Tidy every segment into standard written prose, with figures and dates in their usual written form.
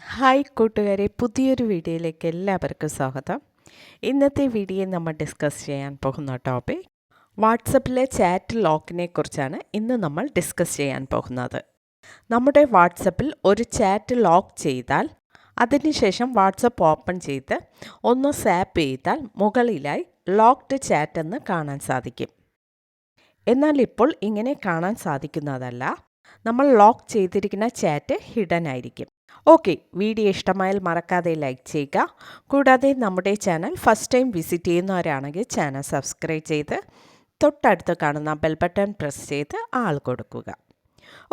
Hi കൂട്ടുകാരെ, പുതിയൊരു വീഡിയോയിലേക്ക് എല്ലാവർക്കും സ്വാഗതം. ഇന്നത്തെ വീഡിയോയിൽ നമ്മൾ ഡിസ്കസ് ചെയ്യാൻ പോകുന്ന ടോപ്പിക് വാട്സപ്പിലെ ചാറ്റ് ലോക്കിനെ കുറിച്ചാണ് ഇന്ന് നമ്മൾ ഡിസ്കസ് ചെയ്യാൻ പോകുന്നത്. നമ്മുടെ വാട്സപ്പിൽ ഒരു ചാറ്റ് ലോക്ക് ചെയ്താൽ അതിനുശേഷം വാട്സപ്പ് ഓപ്പൺ ചെയ്ത് ഒന്ന് സ്വാപ്പ് ചെയ്താൽ മുകളിലായി ലോക്ക്ഡ് ചാറ്റ് എന്ന് കാണാൻ സാധിക്കും. എന്നാൽ ഇപ്പോൾ ഇങ്ങനെ കാണാൻ സാധിക്കുന്നതല്ല. നമ്മൾ ലോക്ക് ചെയ്തിരിക്കുന്ന ചാറ്റ് ഹിഡൻ ആയിരിക്കും. ഓക്കെ, വീഡിയോ ഇഷ്ടമായാൽ മറക്കാതെ ലൈക്ക് ചെയ്യുക. കൂടാതെ നമ്മുടെ ചാനൽ ഫസ്റ്റ് ടൈം വിസിറ്റ് ചെയ്യുന്നവരാണെങ്കിൽ ചാനൽ സബ്സ്ക്രൈബ് ചെയ്ത് തൊട്ടടുത്ത് കാണുന്ന ബെൽ ബട്ടൺ പ്രസ് ചെയ്ത് ആൾ കൊടുക്കുക.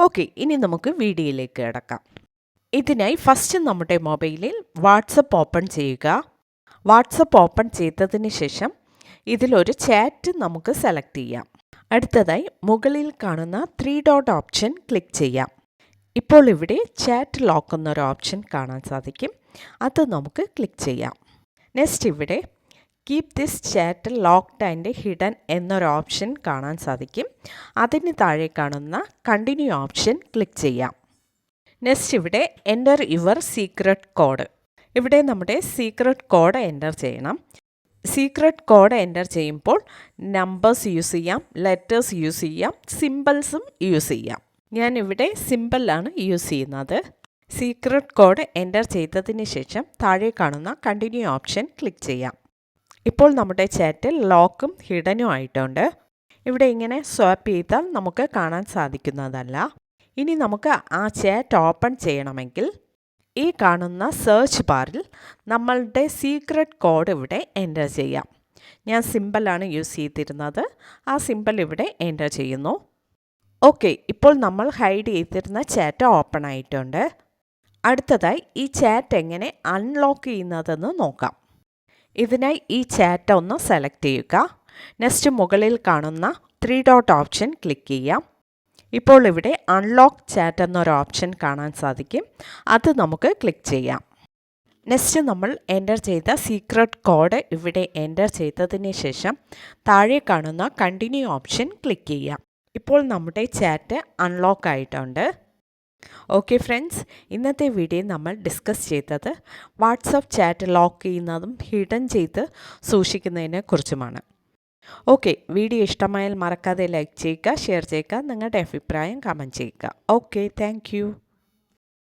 ഓക്കെ, ഇനി നമുക്ക് വീഡിയോയിലേക്ക് കിടക്കാം. ഇതിനായി ഫസ്റ്റ് നമ്മുടെ മൊബൈലിൽ വാട്സപ്പ് ഓപ്പൺ ചെയ്യുക. വാട്സപ്പ് ഓപ്പൺ ചെയ്തതിന് ശേഷം ഇതിലൊരു ചാറ്റ് നമുക്ക് സെലക്ട് ചെയ്യാം. അടുത്തതായി മുകളിൽ കാണുന്ന 3 ഡോട്ട് ഓപ്ഷൻ ക്ലിക്ക് ചെയ്യാം. ഇപ്പോൾ ഇവിടെ ചാറ്റ് ലോക്ക് എന്നൊരു ഓപ്ഷൻ കാണാൻ സാധിക്കും. അത് നമുക്ക് ക്ലിക്ക് ചെയ്യാം. നെക്സ്റ്റ് ഇവിടെ keep this chat locked and hidden എന്നൊരു ഓപ്ഷൻ കാണാൻ സാധിക്കും. അതിന് താഴെ കാണുന്ന കണ്ടിന്യൂ ഓപ്ഷൻ ക്ലിക്ക് ചെയ്യാം. നെക്സ്റ്റ് ഇവിടെ എൻ്റർ യുവർ സീക്രട്ട് കോഡ്. ഇവിടെ നമ്മുടെ സീക്രട്ട് കോഡ് എൻ്റർ ചെയ്യണം. സീക്രട്ട് കോഡ് എൻ്റർ ചെയ്യുമ്പോൾ നമ്പേഴ്സ് യൂസ് ചെയ്യാം, ലെറ്റേഴ്സ് യൂസ് ചെയ്യാം, സിമ്പിൾസും യൂസ് ചെയ്യാം. ഞാനിവിടെ സിമ്പിളാണ് യൂസ് ചെയ്യുന്നത്. സീക്രട്ട് കോഡ് എൻ്റർ ചെയ്തതിന് ശേഷം താഴെ കാണുന്ന കണ്ടിന്യൂ ഓപ്ഷൻ ക്ലിക്ക് ചെയ്യാം. ഇപ്പോൾ നമ്മുടെ ചാറ്റിൽ ലോക്കും ഹിഡനും ആയിട്ടുണ്ട്. ഇവിടെ ഇങ്ങനെ സ്വാപ്പ് ചെയ്താൽ നമുക്ക് കാണാൻ സാധിക്കുന്നതല്ല. ഇനി നമുക്ക് ആ ചാറ്റ് ഓപ്പൺ ചെയ്യണമെങ്കിൽ ഈ കാണുന്ന സെർച്ച് ബാറിൽ നമ്മളുടെ സീക്രട്ട് കോഡ് ഇവിടെ എൻ്റർ ചെയ്യാം. ഞാൻ സിമ്പിളാണ് യൂസ് ചെയ്തിരുന്നത്. ആ സിമ്പിൾ ഇവിടെ എൻ്റർ ചെയ്യുന്നു. ഓക്കെ, ഇപ്പോൾ നമ്മൾ ഹൈഡ് ചെയ്തിരുന്ന ചാറ്റ് ഓപ്പൺ ആയിട്ടുണ്ട്. അടുത്തതായി ഈ ചാറ്റ് എങ്ങനെ അൺലോക്ക് ചെയ്യുന്നതെന്ന് നോക്കാം. ഇതിനായി ഈ ചാറ്റ് ഒന്ന് സെലക്ട് ചെയ്യുക. നെക്സ്റ്റ് മുകളിൽ കാണുന്ന 3 ഡോട്ട് ഓപ്ഷൻ ക്ലിക്ക് ചെയ്യാം. ഇപ്പോൾ ഇവിടെ അൺലോക്ക് ചാറ്റ് എന്നൊരു ഓപ്ഷൻ കാണാൻ സാധിക്കും. അത് നമുക്ക് ക്ലിക്ക് ചെയ്യാം. നെക്സ്റ്റ് നമ്മൾ എൻ്റർ ചെയ്ത സീക്രട്ട് കോഡ് ഇവിടെ എൻ്റർ ചെയ്തതിന് ശേഷം താഴെ കാണുന്ന കണ്ടിന്യൂ ഓപ്ഷൻ ക്ലിക്ക് ചെയ്യാം. ഇപ്പോൾ നമ്മുടെ ചാറ്റ് അൺലോക്ക് ആയിട്ടുണ്ട്. ഓക്കെ ഫ്രണ്ട്സ്, ഇന്നത്തെ വീഡിയോ നമ്മൾ ഡിസ്കസ് ചെയ്തത് വാട്സപ്പ് ചാറ്റ് ലോക്ക് ചെയ്യുന്നതും ഹിഡൻ ചെയ്ത് സൂക്ഷിക്കുന്നതിനെ കുറിച്ചുമാണ്. ഓക്കെ, വീഡിയോ ഇഷ്ടമായാൽ മറക്കാതെ ലൈക്ക് ചെയ്യുക, ഷെയർ ചെയ്യുക, നിങ്ങളുടെ അഭിപ്രായം കമൻറ്റ് ചെയ്യുക. Okay, thank